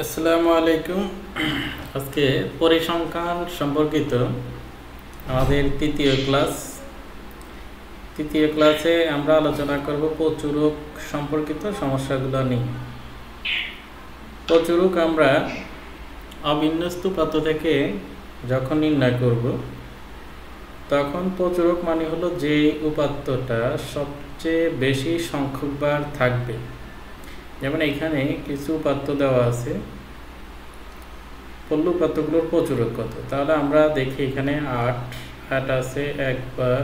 আসসালামু আলাইকুম। আজকে পরিসংখ্যান সম্পর্কিত আমাদের তৃতীয় ক্লাসে আমরা আলোচনা করব প্রচুরক সম্পর্কিত সমস্যাগুলো নিয়ে। প্রচুরক আমরা অবিন্যস্ত উপাত্ত থেকে যখন নির্ণয় করব তখন প্রচুরক মানে হলো যে উপাত্তটা সবচেয়ে বেশি সংখ্যকবার থাকবে। যেমন এখানে কিছু উপাত্ত দেওয়া আছে, পল্লী উপাত্তগুলোর প্রচুরক কত। তাহলে আমরা দেখি এখানে 8 আছে একবার,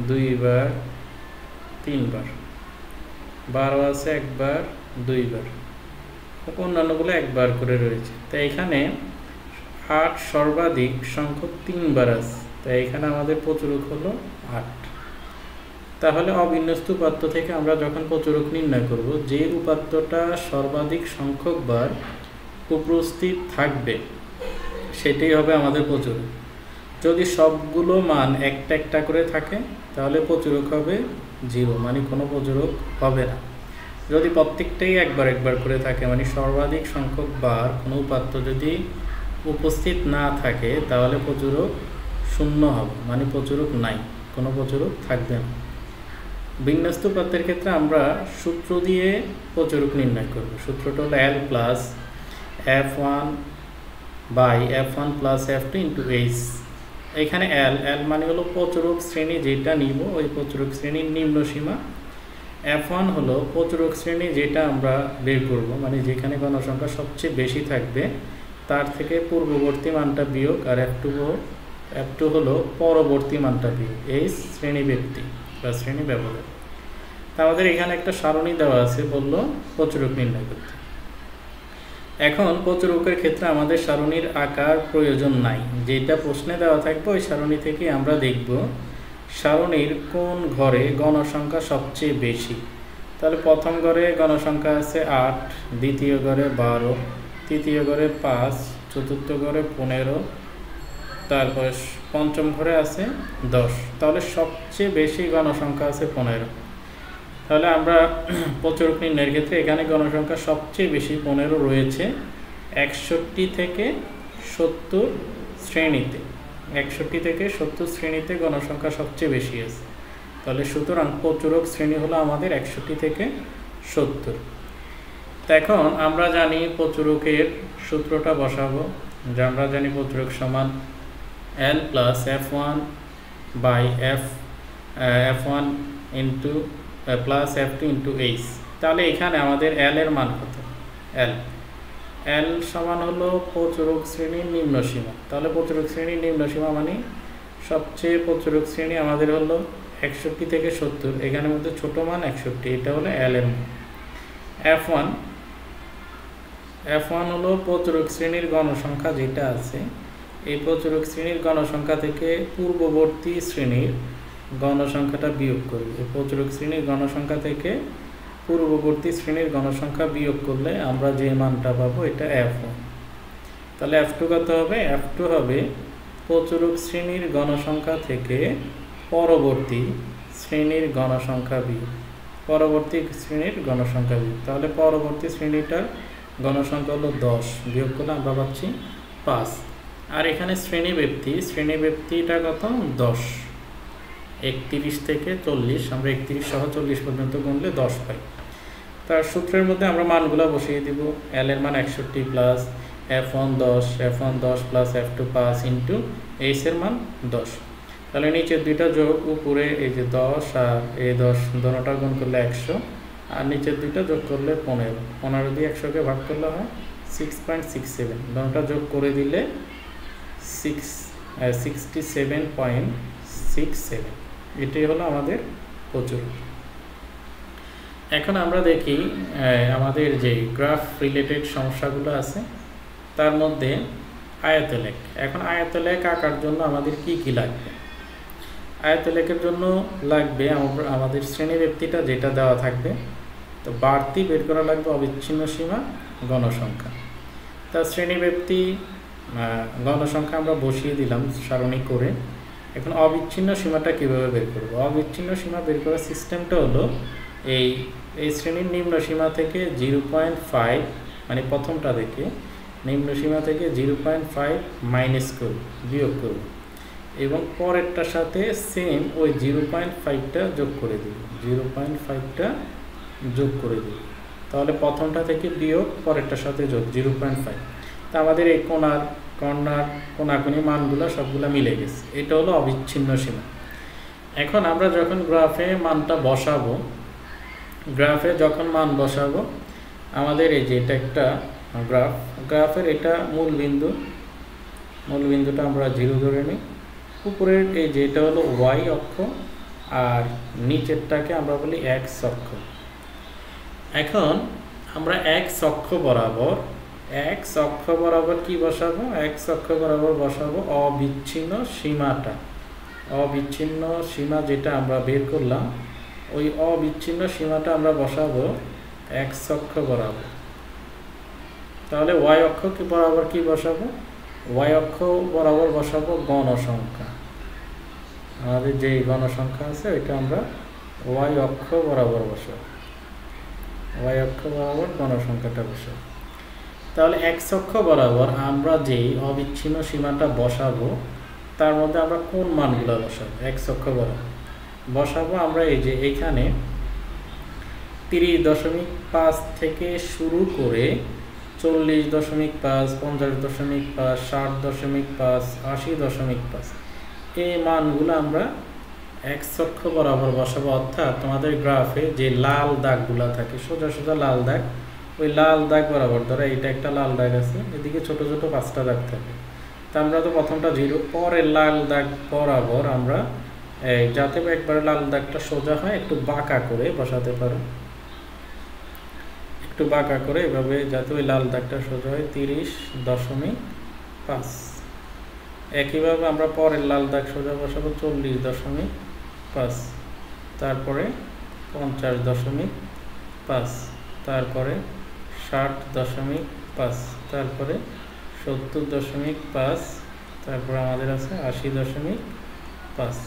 দুইবার, তিনবার। 12 আছে একবার, দুইবার, অন্যান্যগুলো একবার করে রয়েছে। তাই এখানে 8 সর্বাধিক সংখ্যক 3বার আছে, তাই এখানে আমাদের প্রচুরক হলো 8। তাহলে অবিন্যস্ত উপাত্ত থেকে আমরা যখন প্রচুরক নির্ণয় করব, যে উপাত্তটা সর্বাধিক সংখ্যকবার উপস্থিত থাকবে সেটাই হবে আমাদের প্রচুরক। যদি সবগুলো মান একটা একটা করে থাকে তাহলে প্রচুরক হবে 0, মানে কোনো প্রচুরক হবে না। যদি প্রত্যেকটাই একবার একবার করে থাকে, মানে সর্বাধিক সংখ্যকবার কোনো উপাত্ত যদি উপস্থিত না থাকে তাহলে প্রচুরক 0 হবে, মানে প্রচুরক নাই, কোনো প্রচুরক থাকবে না। বিন্যস্ত উপাত্তের ক্ষেত্রে আমরা সূত্র দিয়ে প্রচুরক নির্ণয় করব। সূত্রটা হলো L plus F1 by F1 plus F2 into H। এখানে L মানে হলো প্রচুরক শ্রেণী যেটা নিব, ওই প্রচুরক শ্রেণীর নিম্ন সীমা। F1 হলো প্রচুরক শ্রেণী যেটা আমরা বের করব, মানে যেখানে গণসংখ্যা সবচেয়ে বেশি থাকবে তার থেকে পূর্ববর্তী মানটা বিয়োগ, আর F2 হলো পরবর্তী মানটা বিয়োগ। H শ্রেণী ব্যক্তি বা শ্রেণী ব্যবধান। তা আমাদের এখানে একটা সারণী দেওয়া আছে, বললো প্রচুরক নির্ণয় করতে। এখন প্রচুরকের ক্ষেত্রে আমাদের সারণীর আকার প্রয়োজন নাই, যেটা প্রশ্নে দেওয়া থাকবে ওই সারণী থেকে আমরা দেখব সারণীর কোন ঘরে গণসংখ্যা সবচেয়ে বেশি। তাহলে প্রথম ঘরে গণসংখ্যা আছে 8, দ্বিতীয় ঘরে 12, তৃতীয় ঘরে 5, চতুর্থ ঘরে 15, তারপর পঞ্চম ঘরে আছে 10। তাহলে সবচেয়ে বেশি গণসংখ্যা আছে 15। তাহলে আমরা প্রচুরক নির্ণয়ের ক্ষেত্রে এখানে গণসংখ্যা সবচেয়ে বেশি 15 রয়েছে 61 থেকে 70 শ্রেণীতে। 61 থেকে 70 শ্রেণীতে গণসংখ্যা সবচেয়ে বেশি আছে। তাহলে সুতরাং প্রচুরক শ্রেণী হলো আমাদের 61 থেকে 70। তো এখন আমরা জানি প্রচুরকের সূত্রটা বসাবো, যে আমরা জানি প্রচুরক সমান L plus F1 by F1 into plus F2 into H। তাহলে এখানে আমাদের L এর মান কত? L সমান হলো প্রচুরক শ্রেণীর নিম্ন সীমা। তাহলে প্রচুরক শ্রেণীর নিম্ন সীমা মানে সবচেয়ে প্রচুরক শ্রেণী আমাদের হলো 61 থেকে 70, এখানের মধ্যে ছোট মান 61, এটা হলো L এর মান। F1 হলো প্রচুরক শ্রেণীর গণসংখ্যা যেটা আছে, এই প্রচুরক শ্রেণীর গণসংখ্যা থেকে পূর্ববর্তী শ্রেণীর গণসংখ্যাটা বিয়োগ করবে। প্রচুরক শ্রেণীর গণসংখ্যা থেকে পূর্ববর্তী শ্রেণীর গণসংখ্যা বিয়োগ করলে আমরা যে মানটা পাবো এটা F1। তাহলে F2 কত হবে? F2 হবে প্রচুরক শ্রেণীর গণসংখ্যা থেকে পরবর্তী শ্রেণীর গণসংখ্যা বিয়োগ, পরবর্তী শ্রেণীর গণসংখ্যা বিয়োগ। তাহলে পরবর্তী শ্রেণীটার গণসংখ্যা হলো 10, বিয়োগ করলে আমরা পাচ্ছি 5। আর এখানে শ্রেণী ব্যক্তিটা কত? 10। 31 থেকে 40, আমরা 31 সহ 40 পর্যন্ত গুনলে 10 পাই। তার সূত্রের মধ্যে আমরা মানগুলো বসিয়ে দিব। L এর মান 61 plus F1 10 plus F2 5 into H এর মান 10। তাহলে নিচের দুইটা যোগ, উপরে এই যে 10 আর এই 10 দোনোটা গুণ করলে 100, আর নিচের দুইটা যোগ করলে 15 দিয়ে 100কে ভাগ করলে হয় 6.67, দোনোটা যোগ করে দিলে 67.67। এটাই হলো আমাদের প্রচুরক। এখন আমরা দেখি আমাদের যে গ্রাফ রিলেটেড সমস্যাগুলো আছে তার মধ্যে আয়তলেখ। এখন আয়তলেখ আঁকার জন্য আমাদের কি কি লাগবে? আয়তলেখের জন্য লাগবে আমাদের শ্রেণী ব্যক্তিটা যেটা দেওয়া থাকবে, তো বাড়তি বের করা লাগবে অবিচ্ছিন্ন সীমা গণসংখ্যা। তার শ্রেণী ব্যক্তি গণসংখ্যা আমরা বসিয়ে দিলাম সারণী করে। এখন অবিচ্ছিন্ন সীমাটা কিভাবে বের করব? অবিচ্ছিন্ন সীমা বের করার সিস্টেমটা হলো এই শ্রেণীর নিম্ন সীমা থেকে 0.5 মানে প্রথমটা থেকে নিম্ন সীমা থেকে 0.5 মাইনাস করব, বিয়োগ করব, এবং পরেরটার সাথে সেম ওই 0.5টা যোগ করে দেব, 0.5টা যোগ করে দেব। তাহলে প্রথমটা থেকে বিয়োগ, পরেরটার সাথে যোগ 0.5। তা আমাদের এই কোণাকুনি মানগুলো সবগুলো মিলে গেছে। এটা হলো অবিচ্ছিন্ন সীমা। এখন আমরা যখন গ্রাফে মানটা বসাবো, গ্রাফে যখন মান বসাবো, আমাদের এই যে এটা একটা গ্রাফের এটা মূল বিন্দুটা আমরা 0 ধরে নিই। উপরের এই যে এটা হলো y অক্ষ, আর নিচেরটাকে আমরা বলি x অক্ষ। এখন আমরা x অক্ষ বরাবর কি বসাবো? x অক্ষ বরাবর বসাবো অবিচ্ছিন্ন সীমাটা। অবিচ্ছিন্ন সীমা যেটা আমরা বের করলাম, ওই অবিচ্ছিন্ন সীমাটা আমরা বসাবো x অক্ষ বরাবর। তাহলে y অক্ষ বরাবর কি বসাবো? y অক্ষ বরাবর বসাবো গণসংখ্যা। আমাদের যে গণসংখ্যা আছে ওইটা আমরা y অক্ষ বরাবর বসাবো, y অক্ষ বরাবর গণসংখ্যাটা বসাবো। তাহলে x অক্ষ বরাবর আমরা যে অবিচ্ছিন্ন সীমাটা বসাবো, তার মধ্যে আমরা কোন মানগুলো বসাবো? x অক্ষ বরাবর বসাবো আমরা এই যে এখানে 30.5 থেকে শুরু করে 40.5, 50.5, 60.5, 80.5 এই মানগুলো আমরা x অক্ষ বরাবর বসাবো। অর্থাৎ তোমাদের গ্রাফে যে লাল দাগগুলো থাকে, সোজা সোজা লাল দাগ, ওই লাল দাগ বরাবর, ধরো এইটা একটা লাল দাগ আছে, এদিকে ছোট ছোট 5টা দাগ থাকে। তা আমরা তো প্রথমটা 0, পরে লাল দাগ বরাবর আমরা যাতে একবারে লাল দাগটা সোজা হয় একটু বাঁকা করে বসাতে পারো, একটু বাঁকা করে এভাবে, যাতে ওই লাল দাগটা সোজা হয় 30.5। একইভাবে আমরা পরের লাল দাগ সোজা বসাবো 40.5, তারপরে 50.5, তারপরে 60.5, তারপরে 70.5, তারপরে আমাদের আছে 80.5।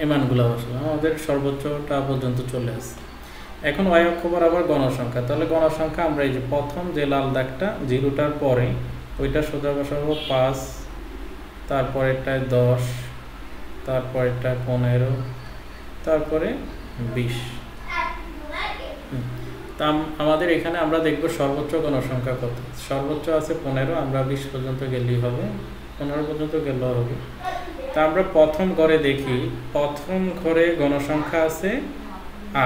এই মানগুলো বসালাম, আমাদের সর্বোচ্চটা পর্যন্ত চলে আসে। এখন y অক্ষ বরাবর গণসংখ্যা। তাহলে গণসংখ্যা আমরা এই যে প্রথম যে লাল দাগটা 0টার পরে ওইটা সোজা বসাবো 5, তারপরেরটায় 10, তারপরেরটায় 15, তারপরে 20। তা আমাদের এখানে আমরা দেখব সর্বোচ্চ গণসংখ্যা কত। সর্বোচ্চ আছে 15, আমরা 20 পর্যন্ত গেলেই হবে, 15 পর্যন্ত গেলেও হবে। তা আমরা প্রথম ঘরে দেখি, প্রথম ঘরে গণসংখ্যা আছে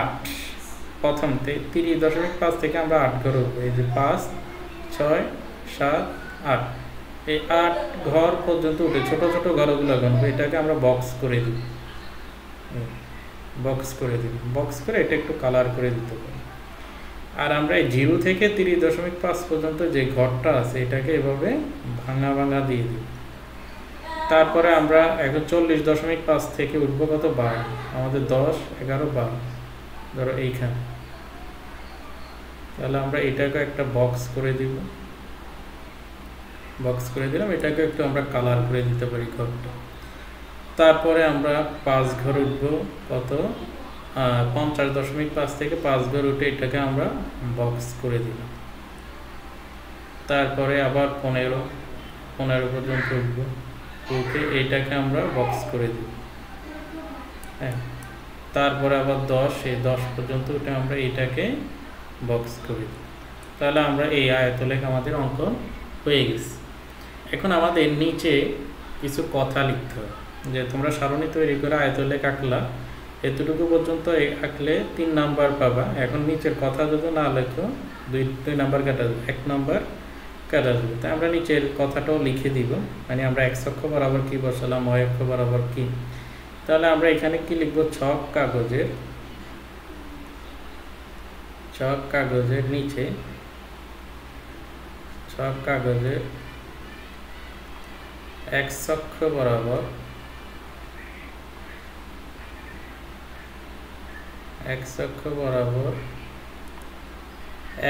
8। প্রথম 30.5 থেকে আমরা 8 ঘর উঠবো। এই যে 5, 6, 7, 8, এই 8 ঘর পর্যন্ত উঠে ছোট ছোট ঘরগুলো গণবো। এটাকে আমরা বক্স করে দিই, বক্স করে এটা একটু কালার করে দিতে পারি। আর আমরা এই 0 থেকে 30.5 পর্যন্ত যে ঘরটা আছে এটাকে এভাবে ভাঙা দিয়ে দিই। তারপরে আমরা এখন 40.5 থেকে উঠবো কত? 12। আমাদের 10, 11, 12 ধরো এইখানে। তাহলে আমরা এটাকে একটা বক্স করে দিব, বক্স করে দিলাম। এটাকে একটু আমরা কালার করে দিতে পারি ঘরটা। তারপরে আমরা 5 ঘর উঠবো কত? 50.5 থেকে 5 ঘর উঠে এটাকে আমরা বক্স করে দিলাম। তারপরে আবার 15 পর্যন্ত উঠবো, উঠে এইটাকে আমরা বক্স করে দিব। হ্যাঁ, তারপরে আবার 10, এই 10 পর্যন্ত উঠে আমরা এইটাকে বক্স করে দিই। তাহলে আমরা এই আয়তলেখ আমাদের অঙ্কন হয়ে গেছে। এখন আমাদের নিচে কিছু কথা লিখতে হবে, যে তোমরা সারণী তৈরি করে আয়তলেখ আঁকলা, এতটুকু পর্যন্ত আঁকলে 3 নাম্বার পাবা। এখন নিচের কথা যদি না লেখো 2 নাম্বার কাটা যাবে, 1 নাম্বার কাটা যাবে। তাই আমরা নিচের কথাটাও লিখে দিব, মানে আমরা x অক্ষ বরাবর কি বসালাম, y অক্ষ বরাবর কি। তাহলে আমরা এখানে কি লিখবো? ছক কাগজের নিচে, ছক কাগজের x অক্ষ বরাবর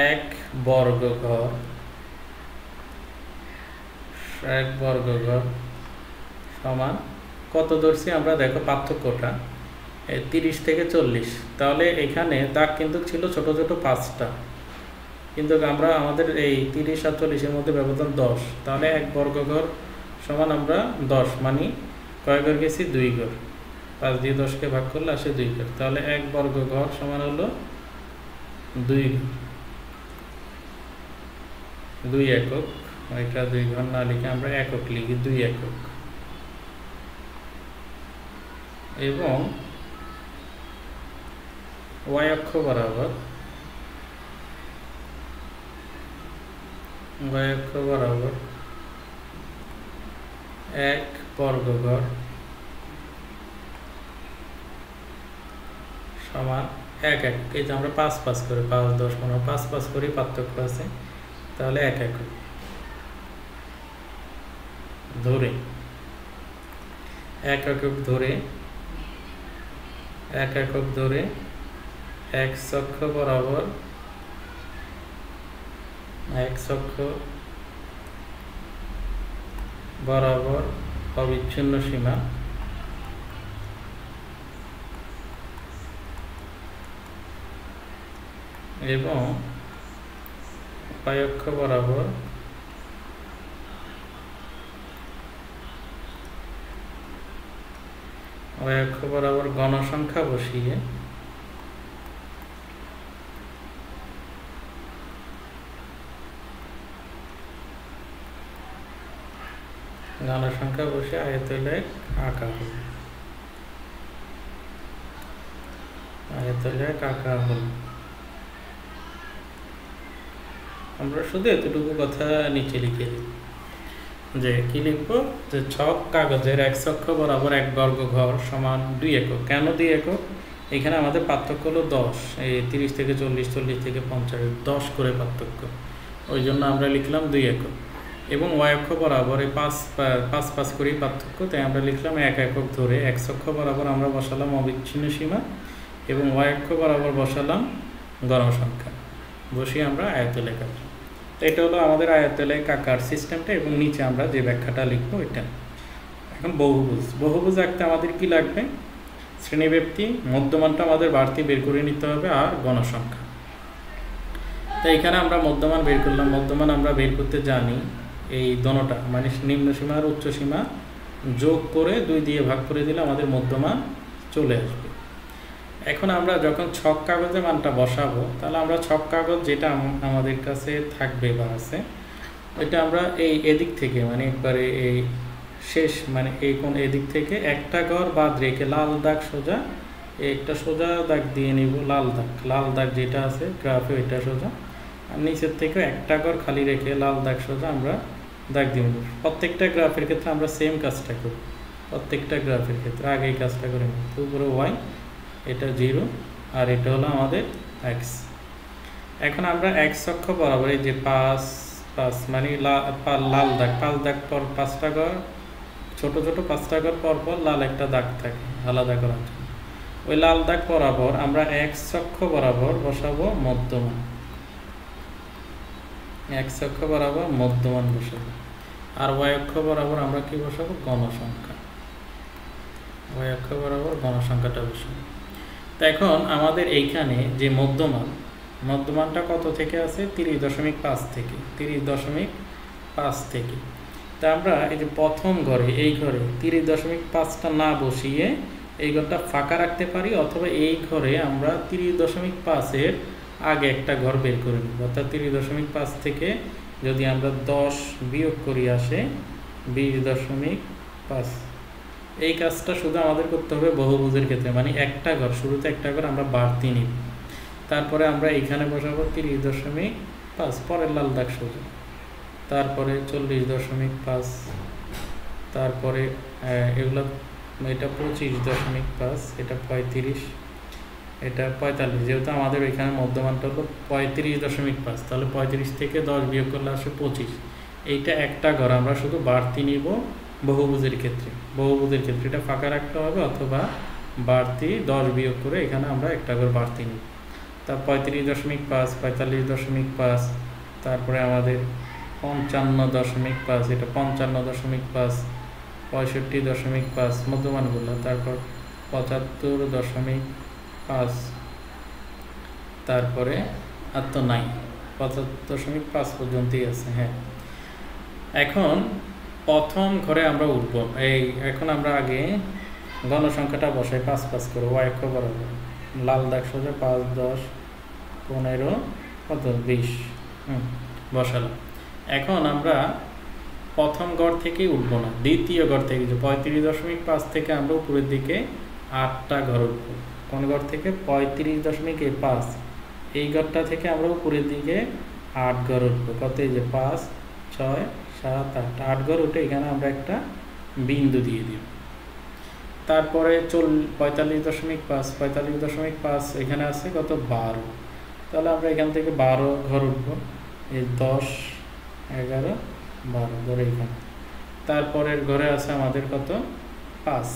এক বর্গ ঘর সমান কত ধরছি আমরা? দেখো পার্থক্যটা 30 থেকে 40। তাহলে এখানে দাগ কিন্তু ছিল ছোট ছোট 5টা, কিন্তু আমরা আমাদের এই 30 আর 40-এর মধ্যে ব্যবধান 10, তাহলে 1 বর্গ ঘর সমান আমরা 10, মানে কয় ঘর গেছি? 2 ঘর। 5 দিয়ে 10কে ভাগ করলে আসে 2 ঘর, তাহলে 1 বর্গ ঘর সমান হলো 2 ঘর, 2 একক। এটা 2 ঘর না লিখে আমরা একক লিখি, 2 একক। এবং y অক্ষ বরাবর 1 বর্গ ঘর সমান 1 একক। এই যে আমরা 5 করে 5, 10, 15, 5 করে পার্থক্য আছে, তাহলে 1 একক ধরে 1 একক ধরে 1 একক ধরে x অক্ষ বরাবর অবিচ্ছিন্ন সীমা এবং y অক্ষ বরাবর গণসংখ্যা বসিয়ে আয়তলে আঁকা হল। আমরা শুধু এতটুকু কথা নিচে লিখে দিই যে কি লিখবো, যে ছক কাগজের x অক্ষ বরাবর 1 বর্গ ঘর সমান 2 একক। কেন 2 একক? এখানে আমাদের পার্থক্য হলো 10, এই 30 থেকে 40, 40 থেকে 50, 10 করে পার্থক্য, ওই জন্য আমরা লিখলাম 2 একক। এবং y অক্ষ বরাবর এই 5 করেই পার্থক্য, তাই আমরা লিখলাম 1 একক ধরে x অক্ষ বরাবর আমরা বসালাম অবিচ্ছিন্ন সীমা এবং y অক্ষ বরাবর বসালাম গণসংখ্যা, বসিয়ে আমরা আয়তলে কাটলাম। এটা হলো আমাদের আয়তলে কাকার সিস্টেমটা, এবং নিচে আমরা যে ব্যাখ্যাটা লিখবো এটা। এখন বহুভুজ আঁকতে আমাদের কি লাগবে? শ্রেণীব্যাপ্তি, মধ্যমানটা আমাদের বাড়তি বের করে নিতে হবে, আর গণসংখ্যা। তো এখানে আমরা মধ্যমান বের করলাম। মধ্যমান আমরা বের করতে জানি এই দোনোটা, মানে নিম্ন সীমা আর উচ্চ সীমা যোগ করে 2 দিয়ে ভাগ করে দিলে আমাদের মধ্যমান চলে আসবে। এখন আমরা যখন ছক কাগজে মানটা বসাবো, তাহলে আমরা ছক কাগজ যেটা আমাদের কাছে থাকবে বা আছে, ওইটা আমরা এদিক থেকে, মানে একবারে এই শেষ, মানে এই কোন এদিক থেকে একটা ঘর বাদ রেখে লাল দাগ সোজা, একটা সোজা দাগ দিয়ে নিব, লাল দাগ যেটা আছে গ্রাফে ওইটা সোজা, আর নিচের থেকে একটা ঘর খালি রেখে লাল দাগ সোজা আমরা দাগ দিয়ে নেব। প্রত্যেকটা গ্রাফের ক্ষেত্রে আমরা সেম কাজটা করি, প্রত্যেকটা গ্রাফের ক্ষেত্রে আগে এই কাজটা করে নিই। উপরে y, এটা 0, আর এটা হলো আমাদের x। এখন আমরা x অক্ষ বরাবর এই যে 5 মানে লাল দাগ, 5 দাগ পর 5টা ঘর, ছোট 5টা ঘর পর লাল একটা দাগ থাকে আলাদা করার জন্য। ওই লাল দাগ বরাবর আমরা x অক্ষ বরাবর বসাবো মধ্যমান, x অক্ষ বরাবর মধ্যমান বসাবো, আর y অক্ষ বরাবর আমরা কি বসাবো? গণসংখ্যা। y অক্ষ বরাবর গণসংখ্যাটা বসাবো। তো এখন আমাদের এইখানে যে মধ্যমানটা কত থেকে আছে? 30.5 থেকে, 30.5 থেকে। তা আমরা এই যে প্রথম ঘরে, এই ঘরে 30.5টা না বসিয়ে এই ঘরটা ফাঁকা রাখতে পারি, অথবা এই ঘরে আমরা 30.5-এর আগে একটা ঘর বের করে নিব। অর্থাৎ 30.5 থেকে যদি আমরা 10 বিয়োগ করি আসে 20.5। এই কাজটা শুধু আমাদের করতে হবে বহুভুজের ক্ষেত্রে, মানে একটা ঘর, শুরুতে একটা ঘর আমরা বাড়তি নিব, তারপরে আমরা এখানে বসাবো 30.5, পরের লাল দাগ সোজা, তারপরে 40.5, তারপরে এগুলো, এটা 25.5, এটা 35, এটা 45। যেহেতু আমাদের এখানে মধ্যমানটা হলো 35.5, তাহলে 35 থেকে 10 বিয়োগ করলে আসে 25। এইটা একটা ঘর আমরা শুধু বাড়তি নিব বহুভুজের ক্ষেত্রে এটা ফাঁকা রাখতে হবে, অথবা বাড়তি 10 বিয়োগ করে এখানে আমরা একটা ঘর বাড়তি নিব। তা 35.5, 45.5, তারপরে আমাদের 55.5, এটা 55.5, 65.5 মধ্যমানগুলো, তারপর 75.5, তারপরে আর তো নাই, 75.5 পর্যন্তই আছে। হ্যাঁ, এখন প্রথম ঘরে আমরা উঠবো। এখন আমরা আগে গণসংখ্যাটা বসাই 5 করে y অক্ষ বরাবর। লাল দাগ সোজা 5, 10, 15, কত 20 বসালাম। এখন আমরা প্রথম ঘর থেকেই উঠবো না, দ্বিতীয় ঘর থেকে, যে 35.5 থেকে আমরা উপরের দিকে 8টা ঘর উঠবো। কোন ঘর থেকে? 35.5, এই ঘরটা থেকে আমরা উপরের দিকে 8 ঘর উঠবো। কত? এই যে 5, 6, 7, 8, 8 ঘর উঠে এখানে আমরা একটা বিন্দু দিয়ে দিব। তারপরে 45.5 এখানে আছে কত? 12। তাহলে আমরা এখান থেকে 12 ঘর উঠবো। এই 10, 11, 12 ধরে এখানে। তারপরের ঘরে আছে আমাদের কত? 5।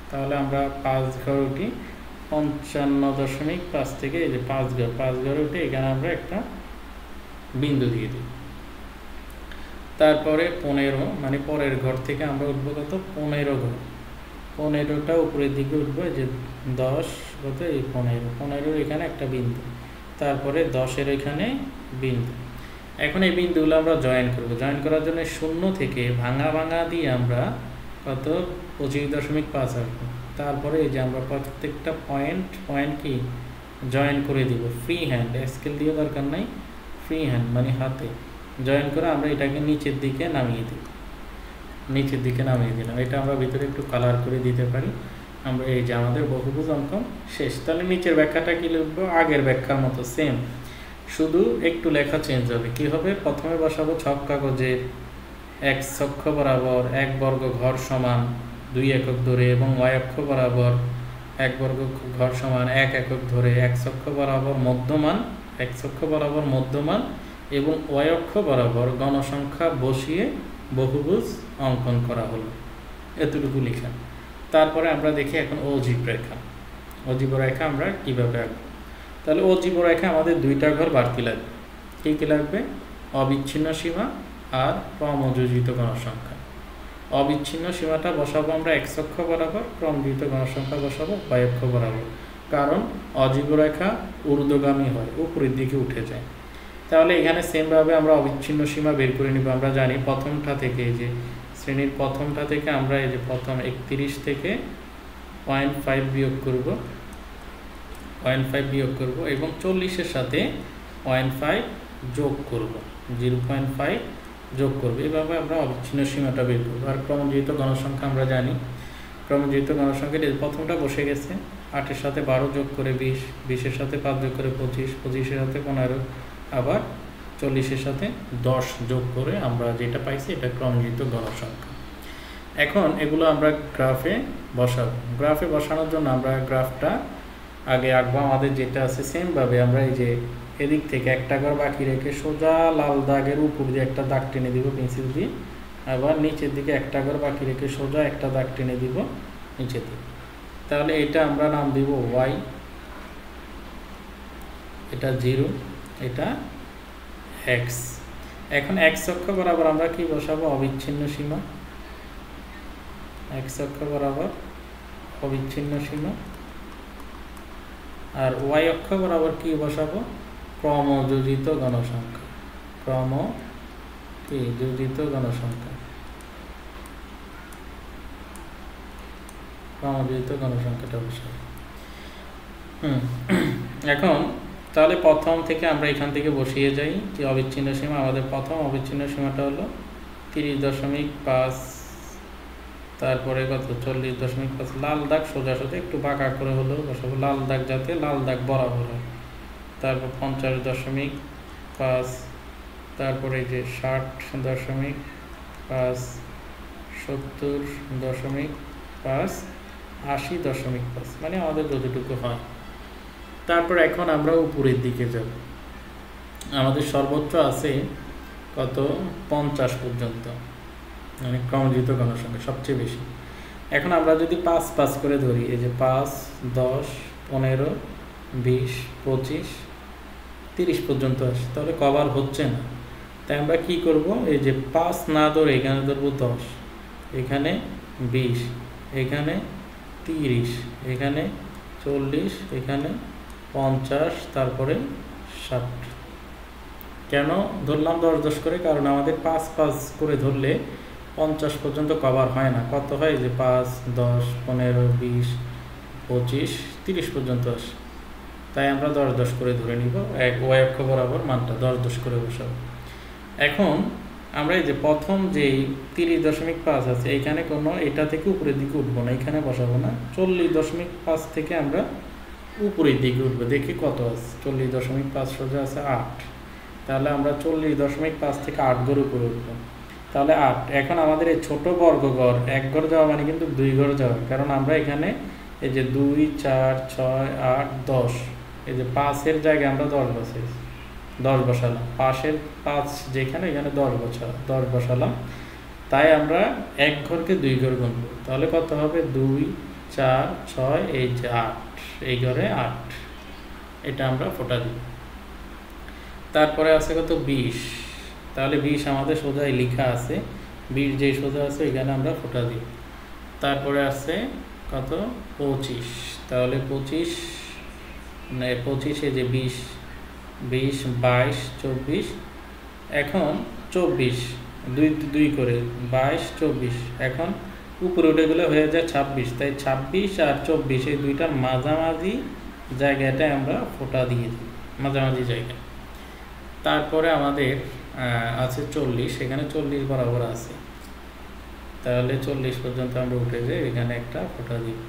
তাহলে আমরা 5 ঘর উঠি। 55.5 থেকে এই যে 5 ঘর উঠে এখানে আমরা একটা বিন্দু দিয়ে দিই। তারপরে 15, মানে পরের ঘর থেকে আমরা উঠবো কত? 15 ঘর। 15টা উপরের দিকে উঠবো, যে 10 কত? এই 15 এখানে একটা বিন্দু। তারপরে 10-এর এখানে বিন্দু। এখন এই বিন্দুগুলো আমরা জয়েন করব। জয়েন করার জন্য 0 থেকে ভাঙা দিয়ে আমরা কত? 25.5 আসবো। তারপরে এই যে আমরা প্রত্যেকটা পয়েন্ট কি জয়েন করে দিব ফ্রি হ্যান্ড, স্কেল দিয়ে দরকার নাই, ফ্রি হ্যান্ড মানে হাতে জয়েন করে আমরা এটাকে নিচের দিকে নামিয়ে দিলাম। এটা আমরা ভিতরে একটু কালার করে দিতে পারি। আমরা এই যে আমাদের বহুভুজ অঙ্কন শেষ। তাহলে নিচের ব্যাখ্যাটা কি লিখবো? আগের ব্যাখ্যার মতো সেম, শুধু একটু লেখা চেঞ্জ হবে। কি হবে? প্রথমে বসাবো ছক কাগজের x অক্ষ বরাবর 1 বর্গ ঘর সমান 2 একক ধরে, এবং y অক্ষ বরাবর 1 বর্গ ঘর সমান 1 একক ধরে x অক্ষ বরাবর মধ্যমান এবং y অক্ষ বরাবর গণসংখ্যা বসিয়ে বহুভুজ অঙ্কন করা হলো। এতটুকু লেখা। তারপরে আমরা দেখি এখন অজীব রেখা আমরা কিভাবে আঁকবো। তাহলে অজীব রেখা আমাদের 2টা ঘর বাড়তি লাগবে। কি লাগবে? অবিচ্ছিন্ন সীমা আর ক্রমযোজিত গণসংখ্যা। অবিচ্ছিন্ন সীমাটা বসাবো আমরা x অক্ষ বরাবর, ক্রমযোজিত গণসংখ্যা বসাবো y অক্ষ বরাবর। কারণ অজীব রেখা ঊর্ধ্বগামী হয়, উপরের দিকে উঠে যায়। তাহলে এখানে সেমভাবে আমরা অবিচ্ছিন্ন সীমা বের করে নিব। আমরা জানি প্রথমটা থেকে, এই যে শ্রেণীর প্রথমটা থেকে আমরা এই যে প্রথম 31 থেকে 0.5 বিয়োগ করব এবং 40-এর সাথে 0.5 যোগ করব, 0.5 যোগ করব। এইভাবে আমরা অবিচ্ছিন্ন সীমাটা বের করব। আর ক্রমযোজিত গণসংখ্যা আমরা জানি, ক্রমযোজিত গণসংখ্যা প্রথমটা বসে গেছে, 8-এর সাথে 12 যোগ করে 20, 20-এর সাথে 5 যোগ করে 25, 25-এর সাথে 15, আবার 40-এর সাথে 10 যোগ করে আমরা যেটা পাইছি এটা ক্রমযোজিত গণসংখ্যা। এখন এগুলো আমরা গ্রাফে বসাবো। গ্রাফে বসানোর জন্য আমরা গ্রাফটা আগে আঁকবো। আমাদের যেটা আছে সেমভাবে আমরা এই যে এদিক থেকে একটা ঘর বাকি রেখে সোজা লাল দাগের উপর দিয়ে একটা দাগ টেনে দিব পেন্সিল দিয়ে, আবার নিচের দিকে একটা ঘর বাকি রেখে সোজা একটা দাগ টেনে দিব নিচের দিকে। তাহলে এটা আমরা নাম দিব y, এটা 0, এটা x। এখন x অক্ষ বরাবর আমরা কি বসাবো? অবিচ্ছিন্ন সীমা। x অক্ষ বরাবর অবিচ্ছিন্ন সীমা। আর y অক্ষ বরাবর কি বসাবো? ক্রমযোজিত গণসংখ্যা। ক্রমযোজিত গণসংখ্যাটা বসাবো। এখন তাহলে প্রথম থেকে আমরা এখান থেকে বসিয়ে যাই যে অবিচ্ছিন্ন সীমা। আমাদের প্রথম অবিচ্ছিন্ন সীমাটা হলো 30.5, তারপরে কত? 40.5। লাল দাগ সোজা একটু বাঁকা করে হলেও বসাবো, লাল দাগ যাতে লাল দাগ বরাবর হয়। তারপর 50.5, তারপরে যে 60.5, 70.5, 80.5, মানে আমাদের যতটুকু হয়। তারপর এখন আমরা উপরের দিকে যাব। আমাদের সর্বোচ্চ আছে কত? 50 পর্যন্ত, মানে ক্রমযোজিত গণসংখ্যা সবচেয়ে বেশি। এখন আমরা যদি 5 করে ধরি, এই যে 5, 10, 15, 20, 25, 30 পর্যন্ত আসে, তাহলে কভার হচ্ছে না। তাই আমরা কি করব? এই যে 5 না ধরে এখানে ধরবো 10, এখানে 20, এখানে 30, এখানে 40, এখানে 50, তারপরে 60। কেন ধরলাম 10 করে? কারণ আমাদের 5 করে ধরলে 50 পর্যন্ত কভার হয় না। কত হয়? যে 5, 10, 15, 20, 25, 30 পর্যন্ত আসে। তাই আমরা 10 করে ধরে নিব, এক ওয়াই অক্ষ বরাবর মানটা 10 করে বসাবো। এখন আমরা এই যে প্রথম যেই 30.5 আছে, এইখানে কোনো এটা থেকে উপরের দিকে উঠবো না, এখানে বসাবো না। 40.5 থেকে আমরা উপরের দিকে উঠবো, দেখি কত আছে। 40.5 সোজা আছে 8, তাহলে আমরা 40.5 থেকে 8 ঘর উপরে উঠবো, তাহলে 8। এখন আমাদের এই ছোট বর্গঘর 1 ঘর যাওয়া মানে কিন্তু 2 ঘর যাওয়া, কারণ আমরা এখানে এই যে 2, 4, 6, 8, 10, এই যে 5-এর জায়গায় আমরা 10 বসালাম। 5 যেখানে, এখানে 10 বসালাম। তাই আমরা 1 ঘরকে 2 ঘর গুনব, তাহলে কত হবে? 2, 4, 6, এই যে 8, এই ঘরে 8, এটা আমরা ফোঁটা দিব। তারপরে আছে কত? 20, তাহলে 20 আমাদের সোজাই লেখা আছে, 20 যেই সোজা আছে এখানে আমরা ফোঁটা দিব। তারপরে আছে কত? 25, তাহলে 25, এই যে 20, 22, 24, এখন 24, 2 করে 22, 24, এখন উপরে উঠে গেলে হয়ে যায় 26, তাই 26 আর 24 এই দুইটার মাঝামাঝি জায়গাটায় আমরা ফোঁটা দিয়ে দিই, মাঝামাঝি জায়গা। তারপরে আমাদের আছে 40, এখানে 40 বরাবর আছে, তাহলে 40 পর্যন্ত আমরা উঠে যাই, এখানে একটা ফোঁটা দিই।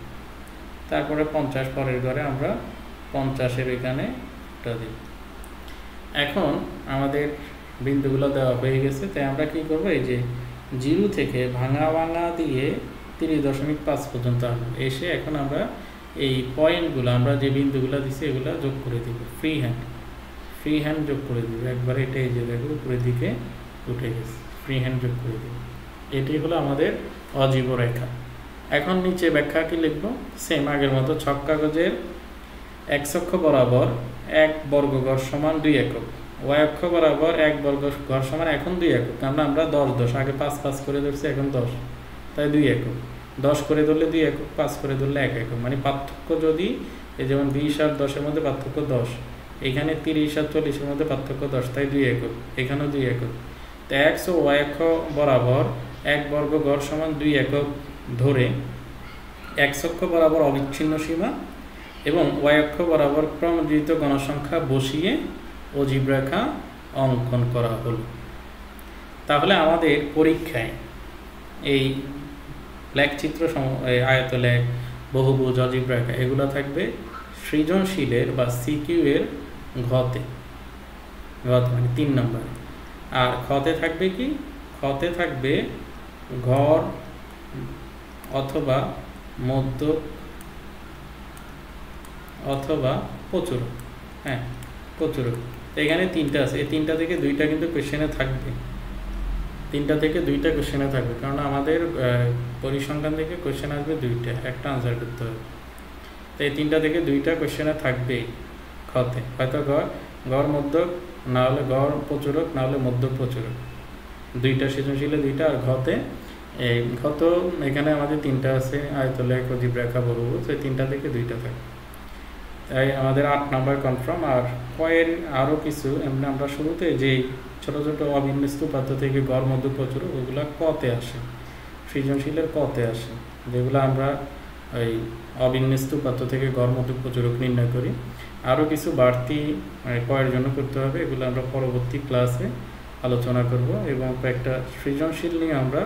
তারপরে 50 পরের ঘরে আমরা 50-এর এখানে ফোঁটা দিই। এখন আমাদের বিন্দুগুলো দেওয়া হয়ে গেছে, তাই আমরা কি করব? এই যে 0 থেকে ভাঙা দিয়ে 30.5 পর্যন্ত আসবো, এসে এখন আমরা এই পয়েন্টগুলো, আমরা যে বিন্দুগুলো দিচ্ছি এগুলো যোগ করে দিব। ফ্রি হ্যান্ড যোগ করে দিব একবারে। এটা এই যে দেখো উপরের দিকে উঠে গেছে, ফ্রি হ্যান্ড যোগ করে দিব। এটাই হলো আমাদের অজীব রেখা। এখন নিচে ব্যাখ্যা কি লিখব? সেম আগের মতো, ছক কাগজের x অক্ষ বরাবর 1 বর্গঘর সমান 2 একক, y অক্ষ বরাবর 1 বর্গঘর সমান এখন 2 একক। কারণ আমরা 10, আগে 5 করে ধরছি, এখন 10, তাই 2 একক। 10 করে ধরলে 2 একক, 5 করে ধরলে 1 একক। মানে পার্থক্য যদি, এই যেমন 20 আর 10-এর মধ্যে পার্থক্য 10, এখানে 30 আর 40-এর মধ্যে পার্থক্য 10, তাই 2 একক, এখানেও 2 একক। তো x ও y অক্ষ বরাবর 1 বর্গঘর সমান 2 একক ধরে x অক্ষ বরাবর অবিচ্ছিন্ন সীমা এবং y অক্ষ বরাবর ক্রমযুক্ত গণসংখ্যা বসিয়ে অজীব রেখা অঙ্কন করা হলো। তাহলে আমাদের পরীক্ষায় এই লেখচিত্র, আয়তলেখ, বহুভুজ, অজীব রেখা এগুলো থাকবে সৃজনশীলের বা সিকিউ এর ঘতে মানে 3 নম্বরে। আর খতে থাকবে কি? খতে থাকবে ঘর অথবা মধ্য অথবা প্রচুরক। হ্যাঁ, প্রচুরক। এখানে 3টা আছে, এই 3টা থেকে 2টা কিন্তু কোশ্চেনে থাকবে, 3টা থেকে 2টা কোশ্চেনে থাকবে, কারণ আমাদের পরিসংখ্যান থেকে কোশ্চেন আসবে 2টা, একটা আনসার করতে হবে। তো এই 3টা থেকে 2টা কোশ্চেনে থাকবে খতে, হয়তো গড় মধ্যক, না হলে গড় প্রচুরক, না হলে মধ্যক প্রচুরক। 2টা সৃজনশীলে 2টা। আর ঘতে এই ঘত এখানে আমাদের 3টা আছে, আয়তলেখ, অজীব রেখা, বহুভুজ, এই 3টা থেকে 2টা থাকে। তাই আমাদের 8 নাম্বার কনফার্ম। আর কয়ের আরও কিছু এমনি আমরা শুরুতে যেই ছোটো ছোটো অবিন্যস্ত উপাত্ত থেকে গড়, মধ্যক, প্রচুরক ওগুলো কতে আসে, সৃজনশীলের কতে আসে, যেগুলো আমরা ওই অবিন্যস্ত উপাত্ত থেকে গড়, মধ্যক, প্রচুরক নির্ণয় করি। আরও কিছু বাড়তি কয়ের জন্য করতে হবে, এগুলো আমরা পরবর্তী ক্লাসে আলোচনা করব, এবং কয়েকটা সৃজনশীল নিয়ে আমরা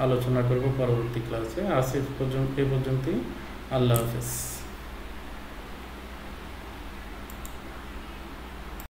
আলোচনা করব পরবর্তী ক্লাসে। আজ এ পর্যন্তই। আল্লাহ হাফেজ।